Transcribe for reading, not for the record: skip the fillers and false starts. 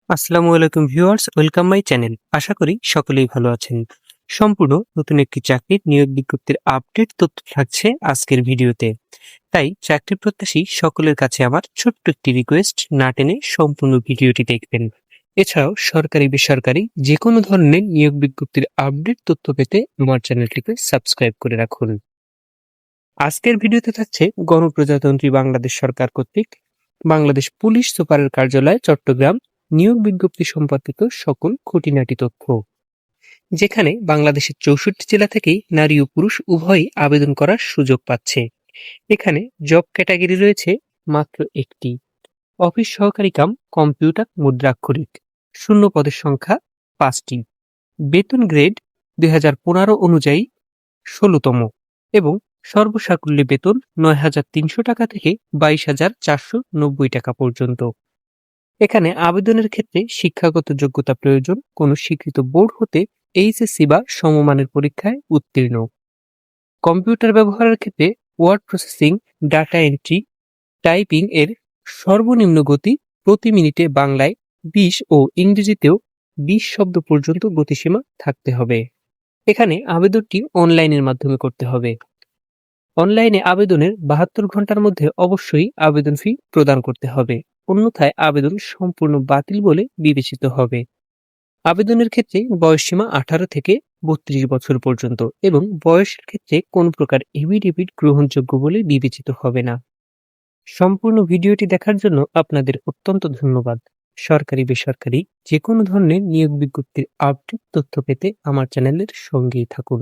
আসসালামু আলাইকুম viewers, welcome my channel. আশা করি সকলেই ভালো আছেন। সম্পূর্ণ নতুন একটি চাকরির নিয়োগ বিজ্ঞপ্তির আপডেট তথ্য থাকছে আজকের ভিডিওতে। তাই চাকরি প্রত্যাশী সকলের কাছে আমার ছোট্ট একটি রিকোয়েস্ট, না টেনে সম্পূর্ণ ভিডিওটি দেখবেন। এছাড়াও সরকারি বেসরকারি যে কোনো ধরনের নিয়োগ বিজ্ঞপ্তির আপডেট তথ্য পেতে আমার চ্যানেলটিকে সাবস্ক্রাইব করে রাখুন। আজকের ভিডিওতে থাকছে গণপ্রজাতন্ত্রী বাংলাদেশ সরকার কর্তৃক বাংলাদেশ পুলিশ সুপারের কার্যালয় চট্টগ্রাম নিয়োগ বিজ্ঞপ্তি সম্পর্কিত সকল খুঁটিনাটি তথ্য, যেখানে বাংলাদেশের 64 জেলা থেকেই নারী ও পুরুষ উভয়ই আবেদন করার সুযোগ পাচ্ছে। এখানে জব ক্যাটাগরি রয়েছে মাত্র একটি, অফিস সহকারী কাম কম্পিউটার মুদ্রাক্ষরিক। শূন্য পদের সংখ্যা 5টি। বেতন গ্রেড 2015 অনুযায়ী 16তম এবং সর্বসাকুল্যে বেতন 9,300 টাকা থেকে 22,490 টাকা পর্যন্ত। এখানে আবেদনের ক্ষেত্রে শিক্ষাগত যোগ্যতা প্রয়োজন, কোনো স্বীকৃত বোর্ড হতে এইচএসসি বা সমমানের পরীক্ষায় উত্তীর্ণ। কম্পিউটার ব্যবহারের ক্ষেত্রে word processing, data entry, typing এর সর্বনিম্ন গতি প্রতি মিনিটে বাংলায় 20 ও ইংরেজিতেও 20 শব্দ পর্যন্ত গতিসীমা থাকতে হবে। এখানে আবেদনটি অনলাইনের মাধ্যমে করতে হবে। অনলাইনে আবেদনের 72 ঘন্টার মধ্যে অবশ্যই আবেদন ফি প্রদান করতে হবে, অন্যথায় আবেদন সম্পূর্ণ বাতিল বলে বিবেচিত হবে। আবেদনের ক্ষেত্রে বয়সসীমা 18 থেকে 32 বছর পর্যন্ত এবং বয়সের ক্ষেত্রে কোন প্রকার এফিডেভিট গ্রহণযোগ্য বলে বিবেচিত হবে না। সম্পূর্ণ ভিডিওটি দেখার জন্য আপনাদের অত্যন্ত ধন্যবাদ। সরকারি বেসরকারি যে কোনো ধরনের নিয়োগ বিজ্ঞপ্তির আপডেট তথ্য পেতে আমার চ্যানেলের সঙ্গেই থাকুন।